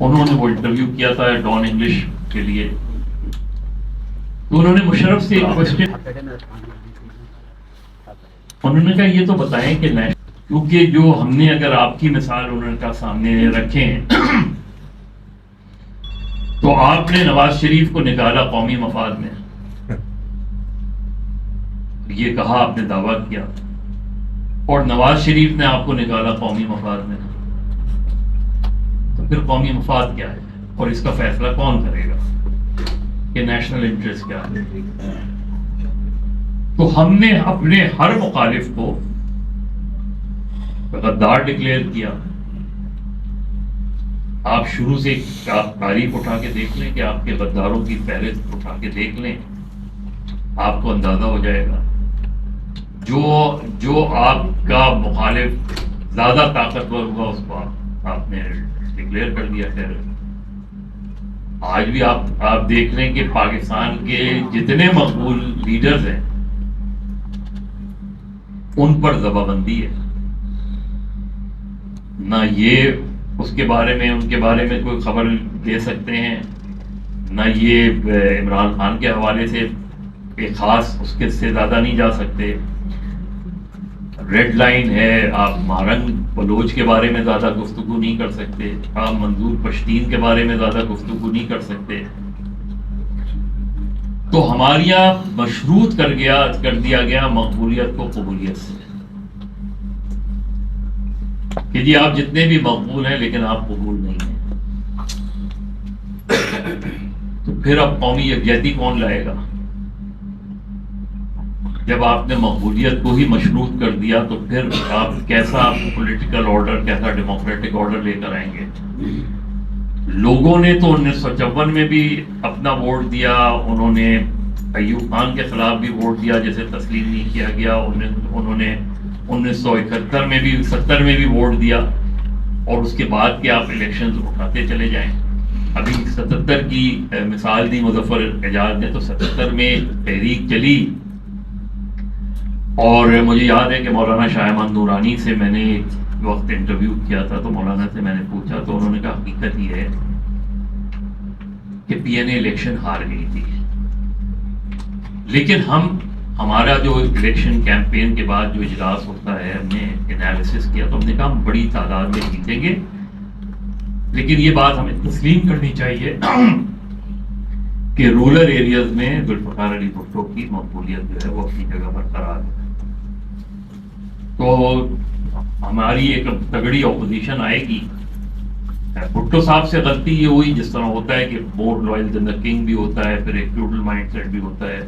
انہوں نے وہ انٹرویو کیا تھا ڈان انگلش کے لیے، تو انہوں نے مشرف سے ایک کوشچن، انہوں نے کہا یہ تو بتائیں کہ کیونکہ جو ہم نے اگر آپ کی مثال انہوں نے کہا سامنے رکھے ہیں تو آپ نے نواز شریف کو نکالا قومی مفاد میں، یہ کہا آپ نے دعویٰ کیا، اور نواز شریف نے آپ کو نکالا قومی مفاد میں، تو پھر قومی مفاد کیا ہے اور اس کا فیصلہ کون کرے گا کہ نیشنل انٹرسٹ کیا ہے؟ تو ہم نے اپنے ہر مخالف کو غدار ڈکلیئر کیا۔ آپ شروع سے آپ تاریخ اٹھا کے دیکھ لیں کہ آپ کے غداروں کی فہرست اٹھا کے دیکھ لیں، آپ کو اندازہ ہو جائے گا۔ جو آپ کا مخالف زیادہ طاقتور ہوا اس کو آپ نے ڈکلیئر کر دیا۔ خیر آج بھی آپ دیکھ لیں کہ پاکستان کے جتنے مقبول لیڈرز ہیں ان پر ذبح بندی ہے، نہ یہ اس کے بارے میں ان کے بارے میں کوئی خبر دے سکتے ہیں، نہ یہ عمران خان کے حوالے سے ایک خاص اس کے سے زیادہ نہیں جا سکتے۔ ریڈ لائن ہے، آپ مہرنگ بلوچ کے بارے میں زیادہ گفتگو نہیں کر سکتے، آپ منظور پشتین کے بارے میں زیادہ گفتگو نہیں کر سکتے۔ تو ہمارے یہاں مشروط کر دیا گیا مقبولیت کو قبولیت سے، کہ جی آپ جتنے بھی مقبول ہیں لیکن آپ قبول نہیں ہیں۔ تو پھر اب قومی یکجہتی کون لائے گا؟ جب آپ نے مقبولیت کو ہی مشروط کر دیا تو پھر آپ کیسا پولیٹیکل آرڈر، کیسا ڈیموکریٹک آرڈر لے کر آئیں گے؟ لوگوں نے تو 1954 میں بھی اپنا ووٹ دیا، انہوں نے ایوب خان کے خلاف بھی ووٹ دیا جسے تسلیم نہیں کیا گیا، انہوں نے 1971 میں بھی 70 میں بھی ووٹ دیا، اور اس کے بعد کے آپ الیکشنز اٹھاتے چلے جائیں۔ ابھی 77 کی مثال دی مظفر اعجاز نے، تو 77 میں تحریک چلی، اور مجھے یاد ہے کہ مولانا شاہ احمد نورانی سے میں نے ایک وقت انٹرویو کیا تھا، تو مولانا سے میں نے پوچھا تو انہوں نے کہا حقیقت یہ ہے کہ پی این اے الیکشن ہار گئی تھی، لیکن ہمارا جو الیکشن کیمپین کے بعد جو اجلاس ہوتا ہے، ہم نے انالیسس کیا تو ہم نے کہا ہم بڑی تعداد میں جیتیں گے، لیکن یہ بات ہمیں تسلیم کرنی چاہیے کہ رورل ایریاز میں ذوالفقار علی بھٹو کی مقبولیت جو ہے وہ اپنی جگہ برقرار ہے۔ تو ہماری ایک تگڑی اپوزیشن آئے گی۔ بھٹو صاحب سے غلطی یہ ہوئی، جس طرح ہوتا ہے کہ more loyal then the king بھی ہوتا ہے، پھر ایک فیوڈل مائنڈ سیٹ بھی ہوتا ہے،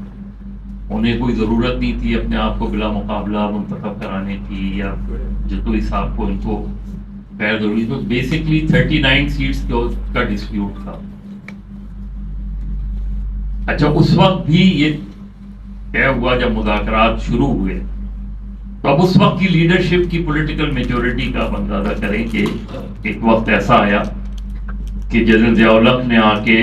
انہیں کوئی ضرورت نہیں تھی اپنے آپ کو بلا مقابلہ منتخب کرانے کی، یا جتوئی صاحب کو ان کو غیر ضروری، تو بیسکلی 39 سیٹس کا ڈسپیوٹ تھا۔ اچھا اس وقت بھی یہ طے ہوا جب مذاکرات شروع ہوئے، تو اب اس وقت کی لیڈرشپ کی پولیٹیکل میچورٹی کا آپ اندازہ کریں کہ ایک وقت ایسا آیا کہ جنرل ضیاء الحق نے آ کے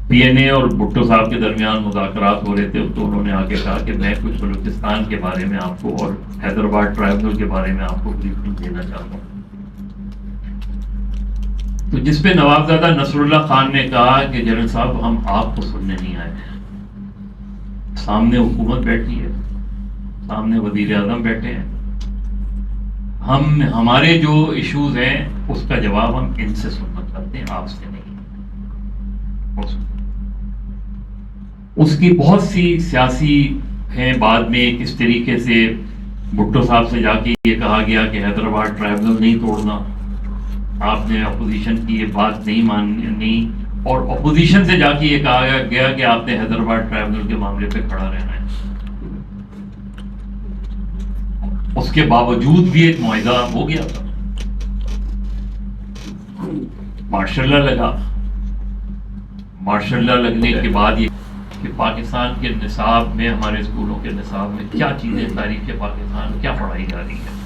پی این اے اور بھٹو صاحب کے درمیان مذاکرات ہو رہے تھے، تو انہوں نے آ کے کہا کہ میں کچھ بلوچستان کے بارے میں آپ کو اور حیدرآباد ٹرائبل کے بارے میں آپ کو بریفنگ دینا چاہتا ہوں۔ تو جس پہ نوابزادہ نصر اللہ خان نے کہا کہ جنرل صاحب ہم آپ کو سننے نہیں آئے ہیں، سامنے حکومت بیٹھی ہے، سامنے وزیر اعظم بیٹھے ہیں، ہمارے جو ایشوز ہیں اس کا جواب ہم ان سے سننا چاہتے ہیں، آپ سے نہیں۔ اس کی بہت سی سیاسی ہیں، بعد میں کس طریقے سے بھٹو صاحب سے جا کے یہ کہا گیا کہ حیدرآباد ٹرائبل نہیں توڑنا، آپ نے اپوزیشن کی یہ بات نہیں مانی، اور اپوزیشن سے جا کے یہ کہا گیا کہ آپ نے حیدرآباد ٹرائبل کے معاملے پہ کھڑا رہنا ہے۔ اس کے باوجود بھی ایک معاہدہ ہو گیا تھا، مارشاء اللہ لگا۔ مارشاء اللہ لگنے کے بعد یہ کہ پاکستان کے نصاب میں، ہمارے اسکولوں کے نصاب میں کیا چیزیں تاریخ پاکستان کیا پڑھائی جا رہی ہے،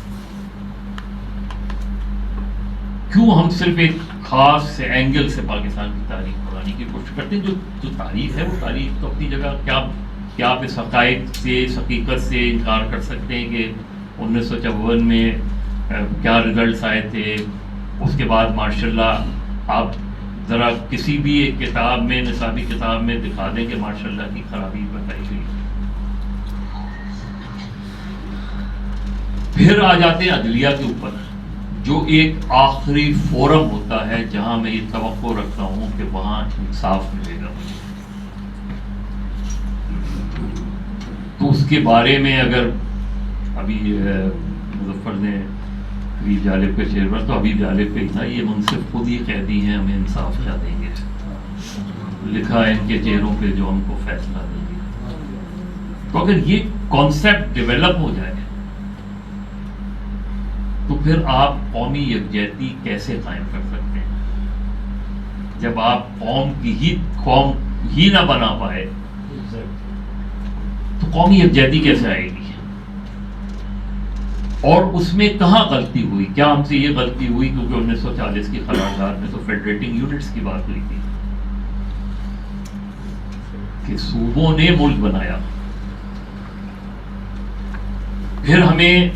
کیوں ہم صرف ایک خاص سے اینگل سے پاکستان کی تاریخ پڑھانے کی کوشش کرتے ہیں؟ جو تاریخ ہے وہ تاریخ تو اپنی جگہ، کیا آپ اس حقائق سے، اس حقیقت سے انکار کر سکتے ہیں کہ 1954 میں کیا رزلٹس آئے تھے، اس کے بعد ماشاءاللہ آپ ذرا کسی بھی ایک کتاب میں، نصابی کتاب میں دکھا دیں کہ ماشاءاللہ کی خرابی بتائی گئی. پھر آ جاتے ہیں عدلیہ کے اوپر، جو ایک آخری فورم ہوتا ہے جہاں میں یہ توقع رکھتا ہوں کہ وہاں انصاف ملے گا. تو اس کے بارے میں اگر ابھی مظفر نے حبیب جالب کے چیئرمین، تو حبیب جالب پہ تھا، یہ منصف خود ہی قیدی ہیں، ہمیں انصاف کیا دیں گے، لکھا ہے ان کے چہروں پہ جو ہم کو فیصلہ دیں گے. تو اگر یہ کانسیپٹ ڈیولپ ہو جائے تو پھر آپ قومی یکجہتی کیسے قائم کر سکتے ہیں؟ جب آپ قوم ہی نہ بنا پائے تو قومی یکجہتی کیسے آئے گی؟ اور اس میں کہاں غلطی ہوئی؟ کیا ہم سے یہ غلطی ہوئی کیونکہ 1940 کی قرارداد میں تو فیڈریٹنگ یونٹس کی بات ہوئی تھی کہ صوبوں نے ملک بنایا. پھر ہمیں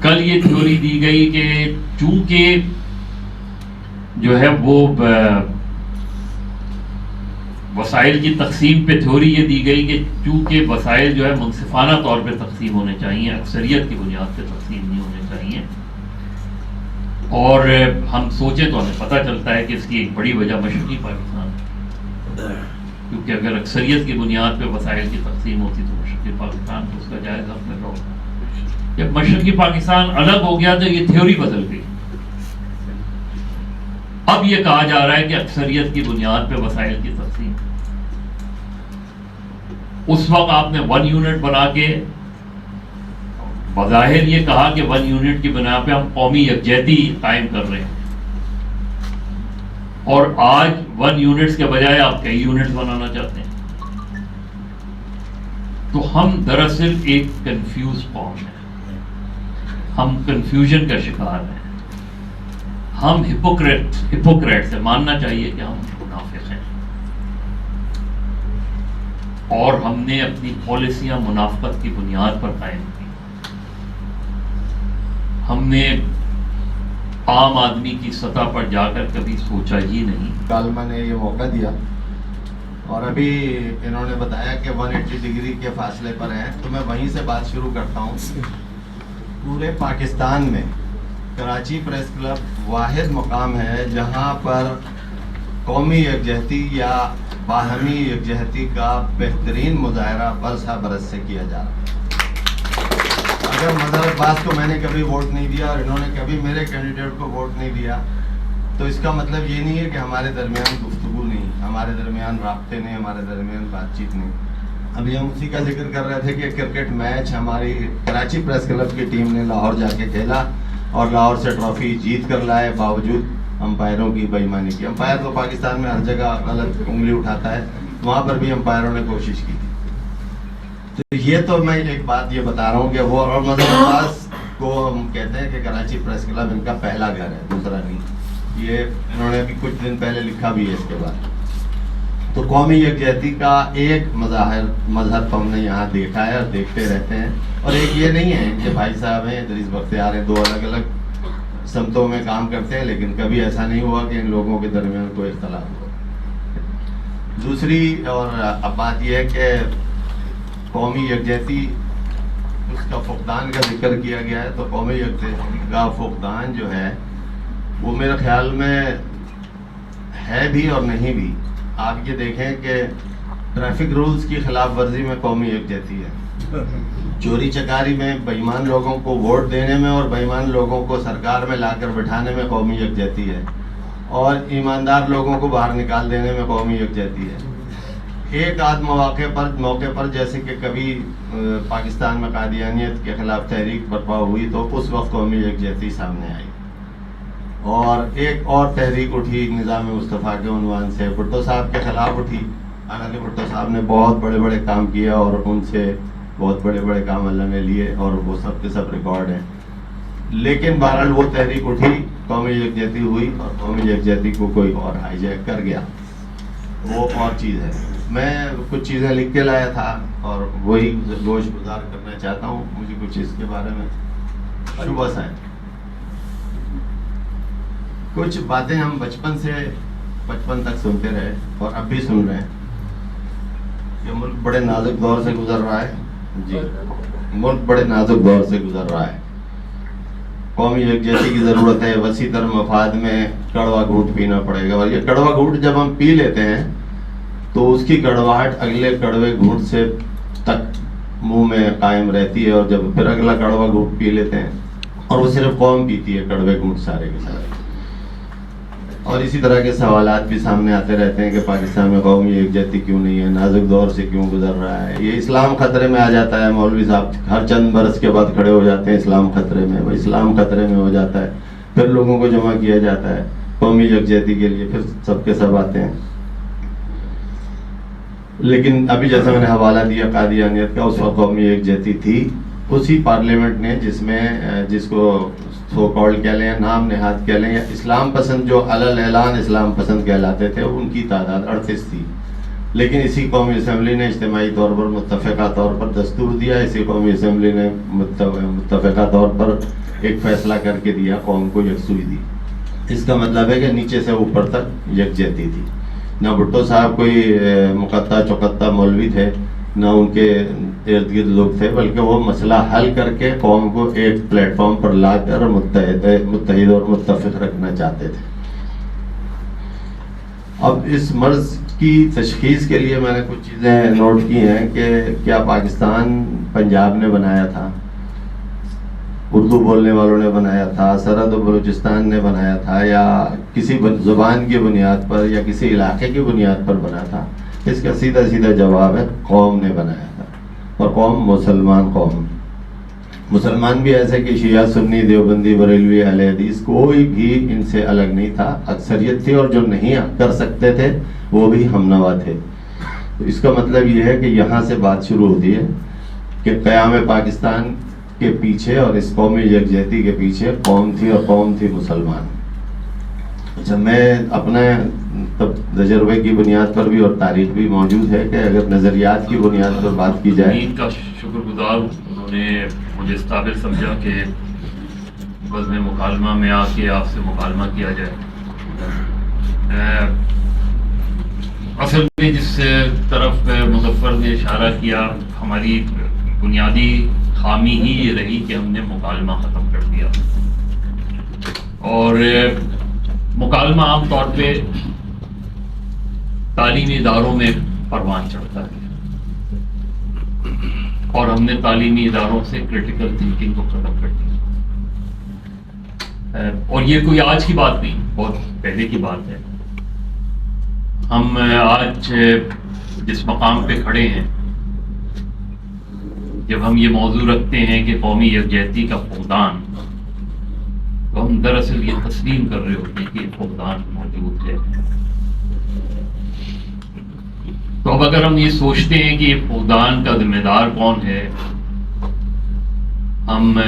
کل یہ تھیوری دی گئی کہ چونکہ جو ہے وہ وسائل کی تقسیم پہ تھیوری یہ دی گئی کہ چونکہ وسائل جو ہے منصفانہ طور پہ تقسیم ہونے چاہیے، اکثریت کی بنیاد پہ تقسیم نہیں ہونے چاہیے. اور ہم سوچیں تو ہمیں پتہ چلتا ہے کہ اس کی ایک بڑی وجہ مشرقی پاکستان، کیونکہ اگر اکثریت کی بنیاد پہ وسائل کی تقسیم ہوتی تو مشرقی پاکستان کو اس کا جائزہ اپنے ہوگا. جب مشرقی پاکستان الگ ہو گیا تو یہ تھیوری بدل گئی. اب یہ کہا جا رہا ہے کہ اکثریت کی بنیاد پہ وسائل کی تقسیم. اس وقت آپ نے 1 یونٹ بنا کے بظاہر یہ کہا کہ 1 یونٹ کی بنا پہ ہم قومی یکجہتی قائم کر رہے ہیں، اور آج 1 یونٹس کے بجائے آپ کئی یونٹس بنانا چاہتے ہیں. تو ہم دراصل ایک کنفیوز قوم ہیں، ہم کنفیوژن کا شکار ہیں، ہم ہپوکریٹ سے ماننا چاہیے کہ ہم منافق ہیں، اور ہم نے اپنی پالیسیاں منافقت کی بنیاد پر قائم کی. ہم نے عام آدمی کی سطح پر جا کر کبھی سوچا ہی نہیں. کالمہ نے یہ موقع دیا اور ابھی انہوں نے بتایا کہ 180 ڈگری کے فاصلے پر ہیں، تو میں وہیں سے بات شروع کرتا ہوں. پورے پاکستان میں کراچی پریس کلب واحد مقام ہے جہاں پر قومی یکجہتی یا باہمی یکجہتی کا بہترین مظاہرہ برسہ برس سے کیا جا رہا ہے. اگر مظہر عباس کو میں نے کبھی ووٹ نہیں دیا اور انہوں نے کبھی میرے کینڈیڈیٹ کو ووٹ نہیں دیا تو اس کا مطلب یہ نہیں ہے کہ ہمارے درمیان گفتگو نہیں، ہمارے درمیان رابطے نہیں، ہمارے درمیان بات چیت نہیں. ابھی ہم اسی کا ذکر کر رہے تھے کہ کرکٹ میچ ہماری کراچی پریس کلب کی ٹیم نے لاہور جا کے کھیلا اور لاہور سے ٹرافی جیت کر لائے، باوجود امپائروں کی بے ایمانی کی. امپائر تو پاکستان میں ہر جگہ غلط انگلی اٹھاتا ہے، وہاں پر بھی امپائروں نے کوشش کی تھی. تو یہ تو میں ایک بات یہ بتا رہا ہوں کہ وہ اور مظہر عباس کو ہم کہتے ہیں کہ کراچی پریس کلب ان کا پہلا گھر ہے، دوسرا نہیں. یہ انہوں نے ابھی کچھ دن پہلے لکھا بھی ہے اس کے بعد. تو قومی یکجہتی کا ایک مظہر ہم نے یہاں دیکھا ہے اور دیکھتے رہتے ہیں. اور ایک یہ نہیں ہے کہ بھائی صاحب ہیں ادریس بختیار ہیں، دو الگ الگ سمتوں میں کام کرتے ہیں، لیکن کبھی ایسا نہیں ہوا کہ ان لوگوں کے درمیان کوئی اختلاف ہو. دوسری اور اب بات یہ ہے کہ قومی یکجہتی اس کا فقدان کا ذکر کیا گیا ہے. تو قومی یکجہتی کا فقدان جو ہے وہ میرے خیال میں ہے بھی اور نہیں بھی. آپ یہ دیکھیں کہ ٹریفک رولز کی خلاف ورزی میں قومی یکجہتی ہے، چوری چکاری میں، بے ایمان لوگوں کو ووٹ دینے میں اور بے ایمان لوگوں کو سرکار میں لا کر بٹھانے میں قومی یکجہتی ہے، اور ایماندار لوگوں کو باہر نکال دینے میں قومی یکجہتی ہے. ایک آدھ موقع پر جیسے کہ کبھی پاکستان میں قادیانیت کے خلاف تحریک برپا ہوئی تو اس وقت قومی یکجہتی سامنے آئی. اور ایک اور تحریک اٹھی نظام مصطفیٰ کے عنوان سے، بھٹو صاحب کے خلاف اٹھی. حالانکہ بھٹو صاحب نے بہت بڑے بڑے کام کیا اور ان سے بہت بڑے بڑے کام اللہ نے لیے اور وہ سب کے سب ریکارڈ ہیں. لیکن بہرحال وہ تحریک اٹھی، قومی یکجہتی ہوئی، اور قومی یکجہتی کو کوئی اور ہائی جیک کر گیا. وہ اور چیز ہے. میں کچھ چیزیں لکھ کے لایا تھا اور وہی گوش گزار کرنا چاہتا ہوں. مجھے کچھ اس کے بارے میں شبہات ہیں. کچھ باتیں ہم بچپن تک سنتے رہے اور اب بھی سن رہے ہیں. یہ ملک بڑے نازک دور سے گزر رہا ہے. جی, ملک بڑے نازک دور سے گزر رہا ہے. قومی یکجہتی کی ضرورت ہے. وسیع تر مفاد میں کڑوا گھونٹ پینا پڑے گا, اور یہ کڑوا گھونٹ جب ہم پی لیتے ہیں تو اس کی کڑواہٹ اگلے کڑوے گھونٹ سے تک منہ میں قائم رہتی ہے, اور جب پھر اگلا کڑوا گھونٹ پی لیتے ہیں, اور وہ صرف قوم پیتی ہے کڑوے گھونٹ سارے کے سارے. اور اسی طرح کے سوالات بھی سامنے آتے رہتے ہیں کہ پاکستان میں قومی یکجہتی کیوں نہیں ہے, نازک دور سے کیوں گزر رہا ہے. یہ اسلام خطرے میں آ جاتا ہے. مولوی صاحب ہر چند برس کے بعد کھڑے ہو جاتے ہیں اسلام خطرے میں, وہ اسلام خطرے میں ہو جاتا ہے. پھر لوگوں کو جمع کیا جاتا ہے قومی یکجہتی کے لیے, پھر سب کے سب آتے ہیں. لیکن ابھی جیسا میں نے حوالہ دیا قادیانیت کا, اس وقت قومی یکجہتی تھی. اسی پارلیمنٹ نے جس کو سو کالڈ کہہ لیں یا نام نہاد کہہ لیں یا اسلام پسند, جو علل اعلان اسلام پسند کہلاتے تھے, ان کی تعداد 38 تھی. لیکن اسی قومی اسمبلی نے اجتماعی طور پر متفقہ طور پر دستور دیا. اسی قومی اسمبلی نے متفقہ طور پر ایک فیصلہ کر کے دیا, قوم کو یکسوئی دی. اس کا مطلب ہے کہ نیچے سے اوپر تک یکجہتی تھی. نہ بھٹو صاحب کوئی مقطع چوقطع مولوی تھے, نہ ان کے ارد گرد لوگ تھے, بلکہ وہ مسئلہ حل کر کے قوم کو ایک پلیٹ فارم پر لا کر متحد اور متفق رکھنا چاہتے تھے. اب اس مرض کی تشخیص کے لیے میں نے کچھ چیزیں نوٹ کی ہیں کہ کیا پاکستان پنجاب نے بنایا تھا, اردو بولنے والوں نے بنایا تھا, سرحد و بلوچستان نے بنایا تھا, یا کسی زبان کی بنیاد پر یا کسی علاقے کی بنیاد پر بنا تھا. اس کا سیدھا جواب ہے قوم نے بنایا تھا. اور قوم مسلمان قوم, مسلمان بھی ایسے کہ شیعہ سنی دیوبندی بریلوی اہل حدیث کوئی بھی ان سے الگ نہیں تھا, اکثریت تھی, اور جو نہیں کر سکتے تھے وہ بھی ہم نوا تھے. تو اس کا مطلب یہ ہے کہ یہاں سے بات شروع ہوتی ہے کہ قیام پاکستان کے پیچھے اور اس قومی یکجہتی کے پیچھے قوم تھی, اور قوم تھی مسلمان. اچھا, میں اپنے تجربے کی بنیاد پر بھی اور تاریخ بھی موجود ہے کہ اگر نظریات کی بنیاد پر بات کی جائے, ان کا شکر گزار ہوں. انہوں نے مجھے اس قابل سمجھا کہ بس میں مکالمہ میں آ کے آپ سے مکالمہ کیا جائے. اصل میں جس طرف مظفر نے اشارہ کیا, ہماری بنیادی خامی ہی یہ رہی کہ ہم نے مکالمہ ختم کر دیا. اور مکالمہ عام طور پہ تعلیمی اداروں میں پروان چڑھتا ہے, اور ہم نے تعلیمی اداروں سے کریٹیکل تھنکنگ کو ختم کر دیا. اور یہ کوئی آج کی بات نہیں, بہت پہلے کی بات ہے. ہم آج جس مقام پہ کھڑے ہیں, جب ہم یہ موضوع رکھتے ہیں کہ قومی یکجہتی کا فقدان, تو ہم دراصل یہ تسلیم کر رہے ہوتے ہیں کہ یہ فقدان موجود ہے. تو اب اگر ہم یہ سوچتے ہیں کہ یہ فقدان کا ذمہ دار کون ہے, ہم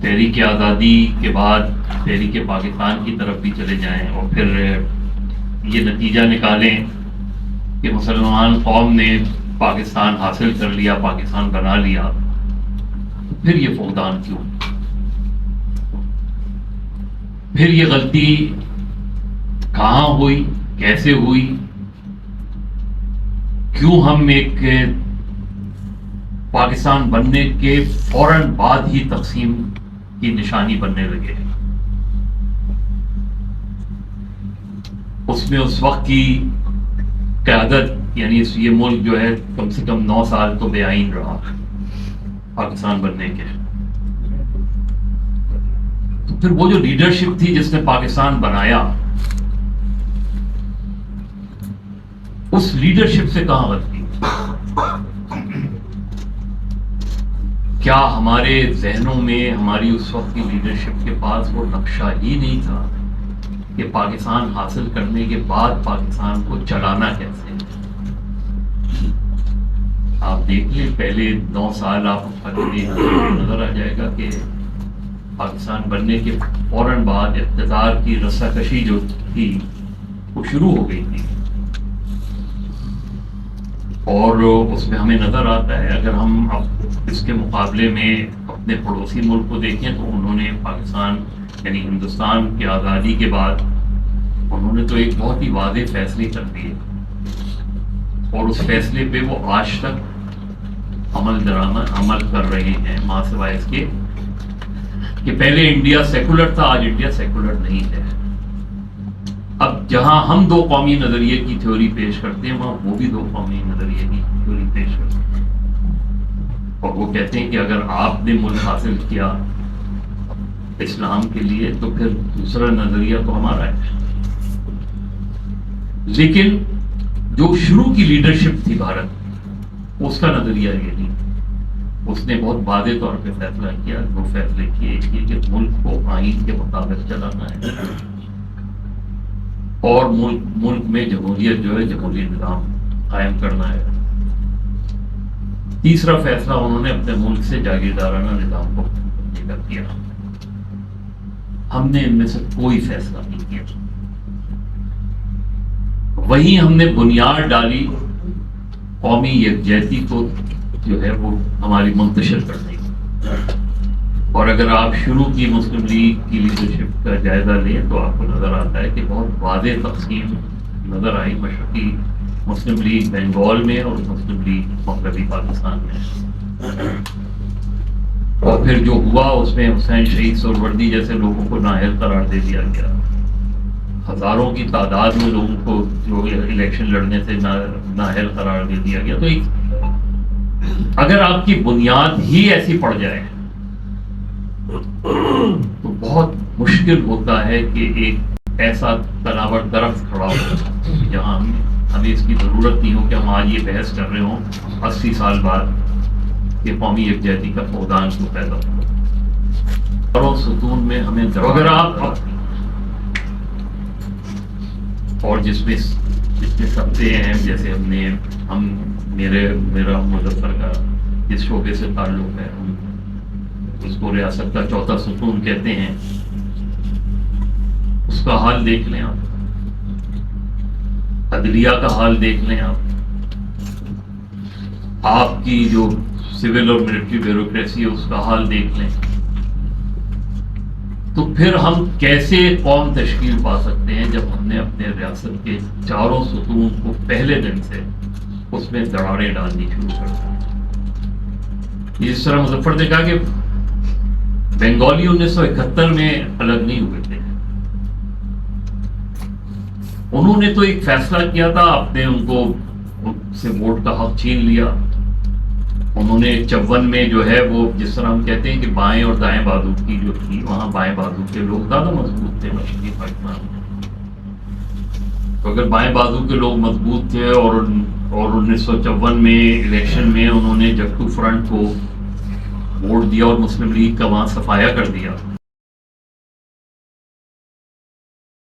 تحریک آزادی کے بعد تحریک پاکستان کی طرف بھی چلے جائیں, اور پھر یہ نتیجہ نکالیں کہ مسلمان قوم نے پاکستان حاصل کر لیا, پاکستان بنا لیا, پھر یہ فقدان کیوں, پھر یہ غلطی کہاں ہوئی, کیسے ہوئی, کیوں ہم ایک پاکستان بننے کے فوراً بعد ہی تقسیم کی نشانی بننے لگے. اس میں اس وقت کی قیادت, یعنی یہ ملک جو ہے کم سے کم 9 سال تو بے آئین رہا پاکستان بننے کے. تو پھر وہ جو لیڈرشپ تھی جس نے پاکستان بنایا, اس لیڈرشپ سے کہاں غلطی؟ کیا ہمارے ذہنوں میں ہماری اس وقت کی لیڈرشپ کے پاس وہ نقشہ ہی نہیں تھا کہ پاکستان حاصل کرنے کے بعد پاکستان کو چلانا کیسے؟ آپ دیکھ لیں پہلے 9 سال آپ نظر آ جائے گا کہ پاکستان بننے کے فوراً بعد اقتدار کی رساکشی جو تھی وہ شروع ہو گئی تھی. اور اس میں ہمیں نظر آتا ہے, اگر ہم اب اس کے مقابلے میں اپنے پڑوسی ملک کو دیکھیں تو انہوں نے پاکستان یعنی ہندوستان کی آزادی کے بعد انہوں نے تو ایک بہت ہی واضح فیصلے کر دیے، اور اس فیصلے پہ وہ آج تک عمل کر رہے ہیں، ماں سوائے اس کے کہ پہلے انڈیا سیکولر تھا، آج انڈیا سیکولر نہیں ہے۔ اب جہاں ہم دو قومی نظریے کی تھیوری پیش کرتے ہیں، وہاں وہ بھی دو قومی نظریے کی تھیوری پیش کرتے ہیں، اور وہ کہتے ہیں کہ اگر آپ نے ملک حاصل کیا اسلام کے لیے تو پھر دوسرا نظریہ تو ہمارا ہے۔ لیکن جو شروع کی لیڈرشپ تھی بھارت، اس کا نظریہ یہ نہیں، اس نے بہت واضح طور پہ فیصلہ کیا، دو فیصلے کیے کہ ملک کو آئین کے مطابق چلانا ہے، اور ملک میں جمہوریت جو ہے، جمہوری نظام قائم کرنا ہے۔ تیسرا فیصلہ انہوں نے اپنے ملک سے جاگیردارانہ نظام کو ختم کرنے کا کیا۔ ہم نے ان میں سے کوئی فیصلہ نہیں کیا، وہیں ہم نے بنیاد ڈالی قومی یکجہتی کو جو ہے وہ ہماری منتشر کرنے کی۔ اور اگر آپ شروع کی مسلم لیگ کی لیڈرشپ کا جائزہ لیں تو آپ کو نظر آتا ہے کہ بہت واضح تقسیم نظر آئی مشرقی مسلم لیگ بنگال میں اور مسلم لیگ مغربی پاکستان میں، اور پھر جو ہوا اس میں حسین شہید سہروردی جیسے لوگوں کو نااہل قرار دے دیا گیا، ہزاروں کی تعداد میں لوگوں کو جو الیکشن لڑنے سے نااہل قرار دے دیا گیا۔ تو اگر آپ کی بنیاد ہی ایسی پڑ جائے تو بہت مشکل ہوتا ہے کہ ایک ایسا تناور درخت کھڑا ہو جہاں ہمیں اس کی ضرورت نہیں ہو کہ ہم آج یہ بحث کر رہے ہوں 80 سال بعد کہ قومی یکجہتی کا فقدان کیوں پیدا ہو، اور ستون میں ہمیں اگر آپ اور جس میں سب سے اہم، جیسے میرا مظفر کا اس شعبے سے تعلق ہے، ہم اس کو ریاست کا چوتھا ستون کہتے ہیں، اس کا حال دیکھ لیں آپ، عدلیہ کا حال دیکھ لیں آپ کی جو سول اور ملٹری بیوروکریسی ہے اس کا حال دیکھ لیں، تو پھر ہم کیسے قوم تشکیل پا سکتے ہیں جب ہم نے اپنے ریاست کے چاروں ستون کو پہلے دن سے اس میں دراڑیں ڈالنی شروع کر دیں۔ جس طرح مظفر نے کہا کہ بنگالی 1971 میں الگ نہیں ہوئے تھے، انہوں نے تو ایک فیصلہ کیا تھا، آپ نے ان کو سے ووٹ کا حق چھین لیا۔ انہوں نے 54 میں جو ہے وہ جس طرح ہم کہتے ہیں کہ بائیں اور دائیں بازو کی جو تھی، وہاں بائیں بازو کے لوگ زیادہ مضبوط تھے مشرقی پاکستان میں، تو اگر بائیں بازو کے لوگ مضبوط تھے اور 1954 میں الیکشن میں انہوں نے جگتو فرنٹ کو ووٹ دیا اور مسلم لیگ کا وہاں صفایا کر دیا،